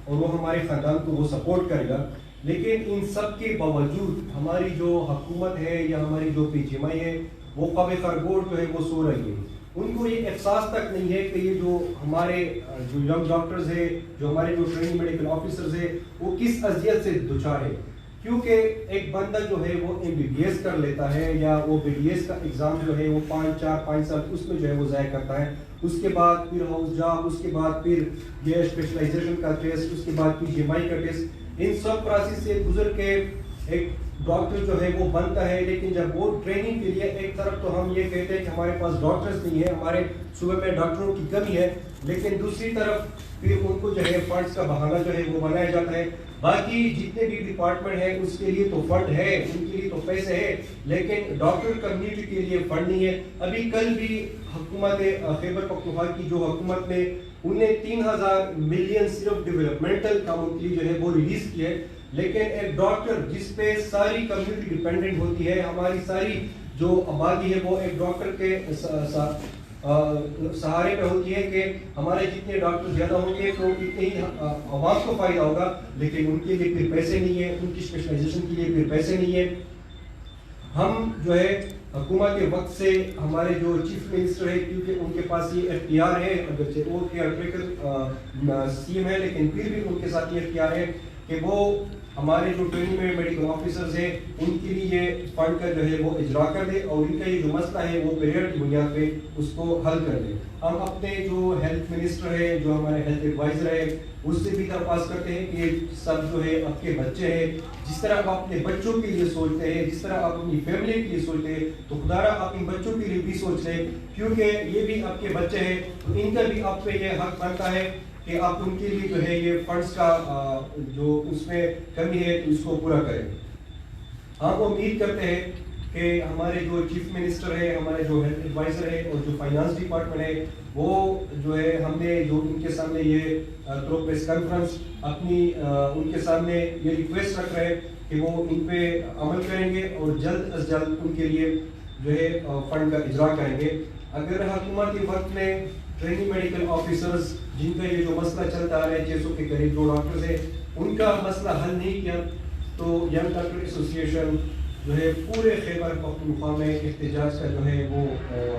اور وہ ہمارے خاندان کو وہ سپورٹ کرے گا. لیکن ان سب کے باوجود ہماری جو حکومت ہے یا ہماری جو پی جی ایم آئی ہے وہ خواب خرگوش جو ہے وہ سو رہی ہے. ان کو یہ احساس تک نہیں ہے کہ یہ جو ہمارے جو ینگ ڈاکٹرز ہیں, جو ہمارے جو ٹریننگ میڈیکل آفیسرز ہیں, وہ کس اذیت سے دچار ہے. کیونکہ ایک بندہ جو ہے وہ ایم بی بی ایس کر لیتا ہے یا وہ بی ڈی ایس کا ایگزام جو ہے وہ 5 سال اس میں جو ہے وہ ضائع کرتا ہے. اس کے بعد پھر ہاؤس جاب, اس کے بعد پھر یہ اسپیشلائزیشن کا ٹیسٹ, اس کے بعد پی جی ایم آئی کا ٹیسٹ, ان سب پروسیس سے گزر کے ایک ڈاکٹر جو ہے وہ بنتا ہے. لیکن جب وہ ٹریننگ کے لیے, ایک طرف تو ہم یہ کہتے ہیں کہ ہمارے پاس ڈاکٹرز نہیں ہے, ہمارے صوبے میں ڈاکٹروں کی کمی ہے, لیکن دوسری طرف پھر ان کو جو ہے فنڈز کا بہانہ جو ہے وہ بنایا جاتا ہے. باقی جتنے بھی ڈپارٹمنٹ ہیں اس کے لیے تو فنڈ ہے, ان کے لیے تو پیسے ہے, لیکن ڈاکٹر کمیونٹی کے لیے فنڈ نہیں ہے. ابھی کل بھی حکومت خیبر پختونخوا کی جو حکومت نے انہیں 3000 ملین صرف ڈیولپمنٹل کاموں کے لیے جو ہے وہ ریلیز کیے, لیکن ایک ڈاکٹر جس پہ ساری کمیونٹی ڈیپینڈنٹ ہوتی ہے, ہماری ساری جو آبادی ہے وہ ایک ڈاکٹر کے سہارے پہ ہوتی ہے کہ ہمارے جتنے ڈاکٹر زیادہ ہوں گے تو اتنے ہی عوام کو فائدہ ہوگا, لیکن ان کے لیے پھر پیسے نہیں ہے, ان کی اسپیشلائزیشن کے لیے پھر پیسے نہیں ہے. ہم جو ہے حکومت کے وقت سے ہمارے جو چیف منسٹر ہے, کیونکہ ان کے پاس یہ اختیار ہے, اگرچہ وہ کیئر ٹیکر سی ایم ہے, لیکن پھر بھی ان کے ساتھ یہ اختیار ہے کہ وہ ہمارے جو ٹریننگ میں میڈیکل آفیسرز ہیں ان کے لیے فنڈ کا جو ہے وہ اجرا کر دے, اور ان کا یہ جو مسئلہ ہے وہ پیریڈ کی بنیاد پہ اس کو حل کر دے. ہم اپنے جو ہیلتھ منسٹر ہے, جو ہمارے ہیلتھ ایڈوائزر ہے, اس سے بھی درخواست کرتے ہیں کہ سب جو ہے آپ کے بچے ہیں, جس طرح آپ اپنے بچوں کے لیے سوچتے ہیں, جس طرح آپ اپنی فیملی کے لیے سوچتے ہیں, تو خدا را آپ ان بچوں کے لیے بھی سوچ لیں, کیونکہ یہ بھی آپ کے بچے ہیں, تو ان کا بھی آپ پہ یہ حق بنتا ہے کہ آپ ان کے لیے جو ہے یہ فنڈز کا جو اس میں کمی ہے تو اس کو پورا کریں. ہم امید کرتے ہیں کہ ہمارے جو چیف منسٹر ہے, ہمارے جو ہیلتھ ایڈوائزر ہے, اور جو فائنانس ڈپارٹمنٹ ہے, وہ جو ہے ہم نے جو ان کے سامنے یہ تھرو پریس کانفرنس اپنی ان کے سامنے یہ ریکویسٹ رکھ رہے ہیں کہ وہ ان پہ عمل کریں گے اور جلد از جلد ان کے لیے جو ہے فنڈ کا اجرا کریں گے. اگر حکومت کے وقت میں ٹریننگ میڈیکل آفیسرز جن کا یہ جو مسئلہ چلتا آ رہا ہے 600 کے قریب جو ڈاکٹرز ہیں, ان کا مسئلہ حل نہیں کیا, تو ینگ ڈاکٹر ایسوسی ایشن جو ہے پورے خیبر پختونخوا میں احتجاج کا جو ہے وہ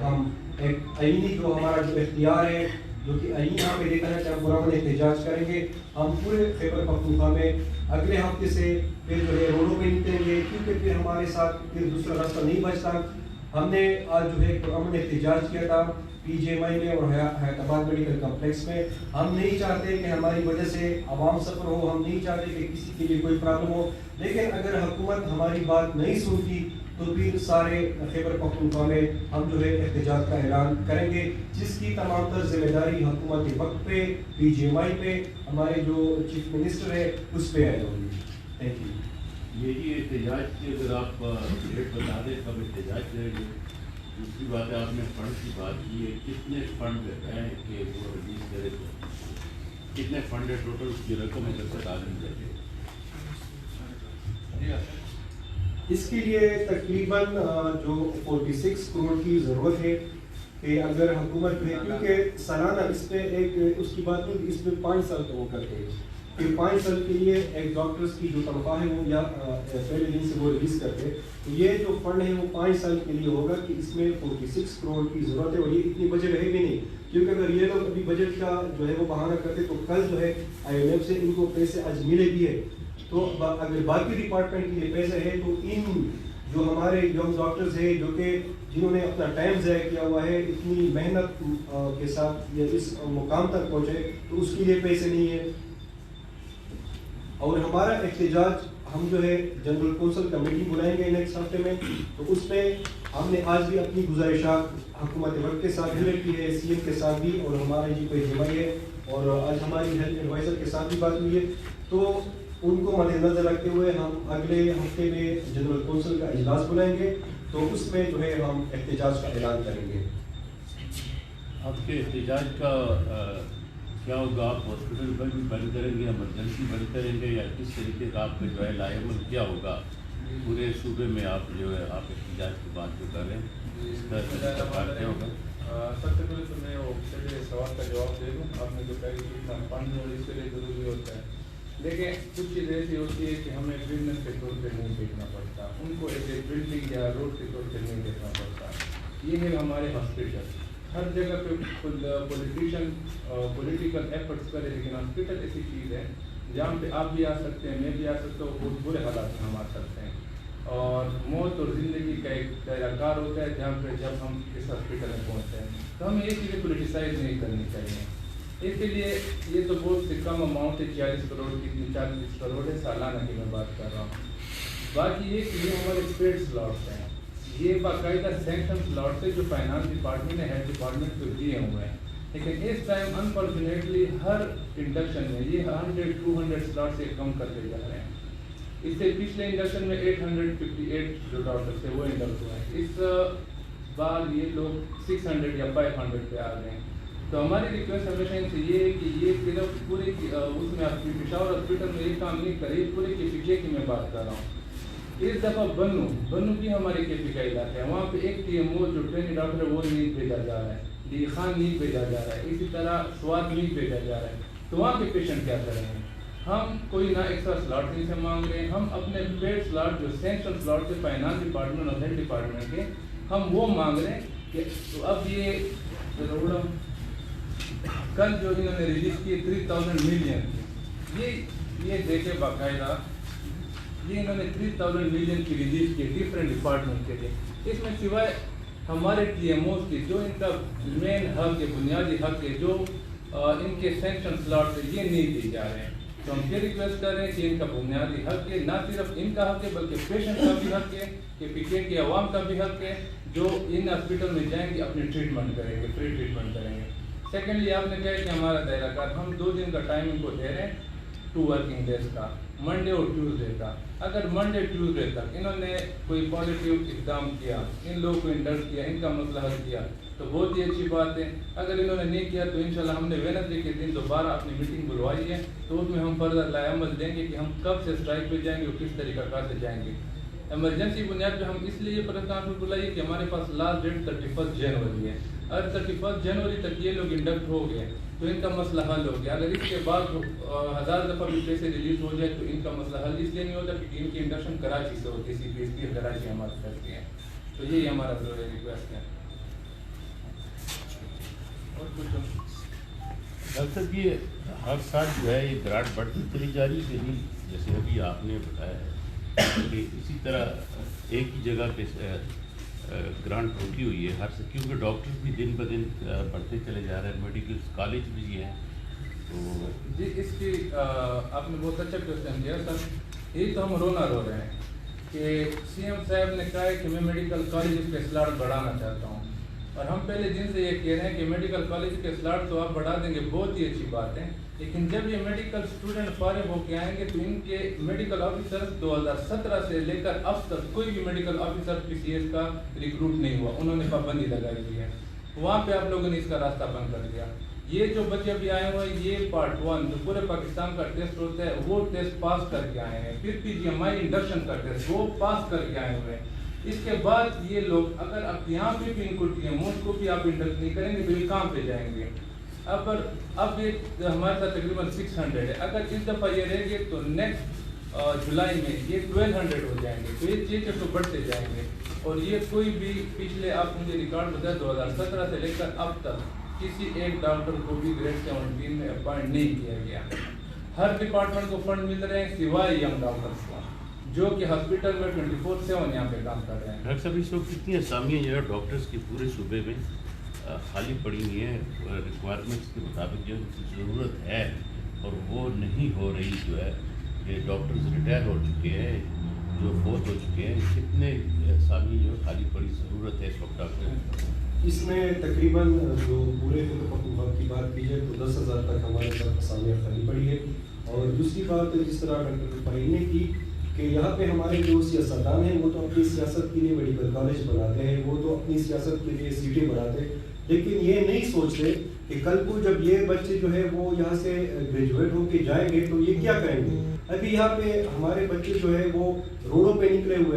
ہم ایک آئینی جو ہمارا جو اختیار ہے, جو کہ آئین یہاں پہ دیتا ہے کہ ہم پورا احتجاج کریں گے. ہم پورے خیبر پختونخوا میں اگلے ہفتے سے پھر جو ہے روڈوں پہ نکلیں گے, کیونکہ پھر ہمارے ساتھ پھر دوسرا راستہ نہیں بچتا. ہم نے آج جو ہے پرامن احتجاج کیا تھا پی جی ایم آئی میں اور حیات آباد میڈیکل کمپلیکس میں. ہم نہیں چاہتے کہ ہماری وجہ سے عوام سفر ہو, ہم نہیں چاہتے کہ کسی کے لیے کوئی پرابلم ہو, لیکن اگر حکومت ہماری بات نہیں سنتی تو پھر سارے خیبر پختونخوا میں ہم جو ہے احتجاج کا اعلان کریں گے, جس کی تمام تر ذمہ داری حکومت کے وقت پہ, پی جی ایم آئی پہ, ہمارے جو چیف منسٹر ہے اس پہ آئے ہوگی. Thank you. یہی احتجاج کی اگر آپ ڈیٹ بتا دیں کب احتجاج کریں گے. دوسری بات ہے, آپ نے فنڈ کی بات کی ہے, کتنے فنڈ ہیں کہ وہ ریلیز کرے, تو کتنے فنڈ ہے ٹوٹل, اس کی رقم اگر بتا دیں. اس کے لیے تقریباً جو 46 کروڑ کی ضرورت ہے کہ اگر حکومت میں, کیونکہ سالانہ اس پہ ایک اس کی بات نہیں, اس میں 5 سال کا وہ کرتے ہیں کہ 5 سال کے لیے ایک ڈاکٹرز کی جو تنخواہ ہے وہ یا پہلے دن سے وہ ریلیز کرتے ہیں. تو یہ جو فنڈ ہے وہ 5 سال کے لیے ہوگا کہ اس میں 46 کروڑ کی ضرورت ہے, اور یہ اتنی بجٹ رہے گی نہیں, کیونکہ اگر یہ لوگ ابھی بجٹ کا جو ہے وہ بہانہ کرتے تو کل جو ہے آئی ایم ایف سے ان کو پیسے آج ملے بھی ہے. تو اگر باقی ڈپارٹمنٹ کے لیے پیسے ہے تو ان جو ہمارے ینگ ڈاکٹرز ہیں جو کہ جنہوں نے اپنا ٹائم ضائع کیا ہوا ہے, اتنی محنت کے ساتھ یہ اس مقام تک پہنچے, تو اس کے لیے پیسے نہیں ہے. اور ہمارا احتجاج ہم جو ہے جنرل کونسل کا میٹنگ بلائیں گے نیکسٹ ہفتے میں, تو اس میں ہم نے آج بھی اپنی گزارشات حکومت وقت کے ساتھ بھی کی ہے, سی ایم کے ساتھ بھی, اور ہمارے جی کوئی ذمہ ہے, اور آج ہماری ہیلتھ ایڈوائزر کے ساتھ بھی بات ہوئی ہے. تو ان کو مد نظر رکھتے ہوئے ہم اگلے ہفتے میں جنرل کونسل کا اجلاس بلائیں گے, تو اس میں جو ہے ہم احتجاج کا اعلان کریں گے. آپ کے احتجاج کا کیا ہوگا, آپ ہاسپٹل پر بھی بند کریں گے, ایمرجنسی بند کریں گے, یا کس طریقے کا آپ کا جو ہے لائے عمل کیا ہوگا پورے صوبے میں؟ آپ جو ہے آپ احتجاج کی بات جو کر رہے ہیں, اس کا کیا ہوگا؟ سب سے پہلے تو میں وہ پہلے سوال کا جواب دے دوں. آپ نے جو کہا کہ فنڈ اس کے لیے ضروری ہوتا ہے, دیکھیں کچھ چیزیں ایسی ہوتی ہے کہ ہمیں بزنس کے طور پہ نہیں دیکھنا پڑتا، ان کو ایک بلڈنگ یا روڈ کے طور پہ نہیں دیکھنا پڑتا. یہ ہے ہمارے ہاسپٹل. ہر جگہ پہ پولیٹیشین پولیٹیکل ایفرٹس کرے، لیکن ہاسپٹل ایسی چیز ہے جہاں پہ آپ بھی آ سکتے ہیں، میں بھی آ سکتا ہوں، بہت برے حالات میں ہم آ سکتے ہیں. اور موت اور زندگی کا ایک دائرہ کار ہوتا ہے جہاں پہ جب ہم اس ہاسپٹل میں پہنچتے ہیں تو ہمیں یہ چیزیں پولیٹیسائز نہیں کرنی چاہیے. اس کے لیے یہ تو بہت سے کم اماؤنٹ ہے، 40 کروڑ کی 40 کروڑ ہے سالانہ کی میں بات کر رہا ہوں. باقی یہ کہ یہ ہمارے پیڈ سلاٹس ہیں، یہ باقاعدہ سینکشن سلاٹس ہے جو فائنانس ڈپارٹمنٹ نے ہیلتھ ڈپارٹمنٹ کو دیے ہوئے ہیں. لیکن اس ٹائم انفارچونیٹلی ہر انڈکشن میں یہ 100-200 سلاٹ سے کم کرتے جا رہے ہیں. اس سے پچھلے انڈکشن میں 858 جو ڈاکٹر تھے وہ انڈکٹ ہوئے ہیں، اس بار یہ لوگ 600 یا 500 پہ آ گئے ہیں. تو ہماری ریکویسٹ ہمیشہ ان سے یہ ہے کہ یہ صرف پورے اس میں پشاور ہاسپٹل میں یہ کام نہیں کرے، پورے کے پیچھے کی میں بات کر رہا ہوں. اس دفعہ بنو بھی ہمارے کے پی کا علاقہ ہے، وہاں پہ ایک ٹی ایم او جو ٹریننگ ڈاکٹر ہے وہ نہیں بھیجا جا رہا ہے، لی خان نہیں بھیجا جا رہا ہے، اسی طرح سواد نہیں بھیجا جا رہا ہے. تو وہاں کے پیشنٹ کیا کریں گے؟ ہم کوئی نہ ایکسٹرا سلاٹ ان سے مانگ رہے ہیں، ہم اپنے پیڈ سلاٹ جو سینکشن سلاٹ سے فائنانس ڈپارٹمنٹ اور ہیلتھ ڈپارٹمنٹ کے ہم وہ مانگ رہے ہیں. کہ تو اب یہ کل جو انہوں نے ریلیز کی 3000 ملین، یہ دیکھے باقاعدہ یہ انہوں نے 3000 ملین کی ریلیز کی ڈفرینٹ ڈپارٹمنٹ کے لیے. اس میں سوائے ہمارے ٹی ایم اوز کی جو ان کا مین حق ہے، بنیادی حق ہے، جو ان کے سینکشن سلاٹ سے یہ نہیں دی جا رہے ہیں. تو ہم یہ ریکویسٹ کر رہے ہیں کہ ان کا بنیادی حق ہے، نہ صرف ان کا حق ہے بلکہ پیشنٹ کا بھی حق ہے، کہ پی کے کی عوام کا بھی حق ہے جو ان ہاسپٹل میں جائیں گے اپنی ٹریٹمنٹ کریں گے، فری ٹریٹمنٹ کریں گے. سیکنڈلی آپ نے کہا کہ ہمارا دائرہ کار ہم 2 دن کا ٹائم ان کو دے رہے ہیں، 2 ورکنگ ڈیز کا، منڈے اور ٹیوزڈے کا. اگر منڈے ٹیوزڈے تک انہوں نے کوئی پازیٹیو اقدام کیا، ان لوگوں کو انڈکٹ کیا، ان کا مسئلہ حل کیا تو بہت ہی اچھی بات ہے. اگر انہوں نے نہیں کیا تو انشاءاللہ ہم نے ویڈنسڈے کے دن دوبارہ اپنی میٹنگ بلوائی ہے، تو اس میں ہم فردر رائے عمل دیں گے کہ ہم کب سے اسٹرائک پہ جائیں گے اور کس طریقہ کار سے جائیں گے. ایمرجنسی بنیاد پہ ہم اس لیے پریس کانفرنس بلائی کہ ہمارے پاس لاسٹ ڈیٹ 31 جنوری ہے. اگر 31 جنوری تک یہ لوگ انڈکٹ ہو گئے تو ان کا مسئلہ حل ہو گیا. اگر اس کے بعد 1000 دفعہ بھی پیسے ریلیز ہو جائے تو ان کا مسئلہ حل اس لیے نہیں ہوتا کہ ان کی انڈکشن کراچی سے ہوتی ہے، سی پی ایس کی کراچی ہمارے کرتی ہے. تو یہی ہمارا ریکویسٹ ہے. اور کچھ ڈاکٹر صاحب یہ ہر سال جو ہے یہ گرانٹ بڑھتی چلی جا رہی ہے کہ نہیں؟ جیسے ابھی آپ نے بتایا ہے کہ اسی طرح ایک ہی جگہ پہ گرانٹ رکی ہوئی ہے ہر سے، کیونکہ ڈاکٹر بھی دن بہ دن بڑھتے چلے جا رہے ہیں، میڈیکل کالج بھی ہیں. تو جی اس کی آپ نے بہت اچھا کوشچن کیا سر. یہی تو ہم رونا رو رہے ہیں کہ سی ایم صاحب نے کہا ہے کہ میں میڈیکل کالجز کے سلاٹ بڑھانا چاہتا ہوں، اور ہم پہلے دن سے یہ کہہ رہے ہیں کہ میڈیکل کالج کے سلاٹ تو آپ بڑھا دیں گے، بہت ہی اچھی بات ہے. لیکن جب یہ میڈیکل اسٹوڈنٹ فارغ ہو کے آئیں گے تو ان کے میڈیکل آفیسر 2017 سے لے کر اب تک کوئی بھی medical officer P C S کا ریکروٹ نہیں ہوا. انہوں نے پابندی لگائی ہوئی ہے، وہاں پہ آپ لوگوں نے اس کا راستہ بند کر دیا. یہ جو بچے ابھی آئے ہوئے ہیں یہ پارٹ 1 جو پورے پاکستان کا ٹیسٹ ہوتا ہے وہ ٹیسٹ پاس کر کے آئے ہیں، پھر پی جی ایم آئی انڈکشن کا ٹیسٹ وہ پاس کر کے آئے ہوئے ہیں. اس کے بعد یہ لوگ اگر آپ یہاں پہ بھی ان کو ٹی ایم اوز کو بھی آپ انڈکٹ نہیں کریں گے تو یہ کہاں پہ جائیں گے؟ اب یہ ہمارے ساتھ تقریباً 600 ہے. اگر اس دفعہ یہ رہ گئے تو نیکسٹ جولائی میں یہ 1200 ہو جائیں گے. تو یہ چیزیں تو بڑھتے جائیں گے. اور یہ کوئی بھی پچھلے آپ مجھے ریکارڈ بتائیں 2017 سے لے کر اب تک کسی ایک ڈاکٹر کو بھی گریڈ 17 میں اپوائنٹ نہیں کیا گیا. ہر ڈپارٹمنٹ کو فنڈ مل رہے ہیں سوائے ینگ ڈاکٹرس کو جو کہ ہاسپٹل میں 24/7 یہاں پہ کام کر رہے ہیں. ڈاکٹر صاحب اس وقت کتنی اسامیاں جو ہے ڈاکٹرس کی پورے صوبے میں خالی پڑی ہوئی ہیں، ریکوائرمنٹس کے مطابق جو ضرورت ہے اور وہ نہیں ہو رہی جو ہے کہ ڈاکٹرز ریٹائر ہو چکے ہیں، جو فوت ہو چکے ہیں، کتنے اسامی جو خالی پڑی ضرورت ہے اس وقت ڈاکٹر؟ اس میں تقریباً جو پورے پختونخوا کی بات کی جائے تو 10,000 تک ہمارے ساتھ اسامیاں خالی پڑی ہے. اور دوسری بات جس طرح ڈاکٹر فہیم نے کی کہ یہاں پہ ہمارے جو سیاستدان ہیں وہ تو اپنی سیاست کے لیے میڈیکل کالج بناتے ہیں، وہ تو اپنی سیاست کے لیے سیٹیں بناتے ہیں، لیکن یہ نہیں سوچتے کہ کل کو جب یہ بچے جو ہے وہ یہاں سے گریجویٹ ہو کے جائیں گے تو یہ کیا کریں گے. ابھی یہاں پہ ہمارے بچے جو ہے وہ روڈوں پہ نکلے ہوئے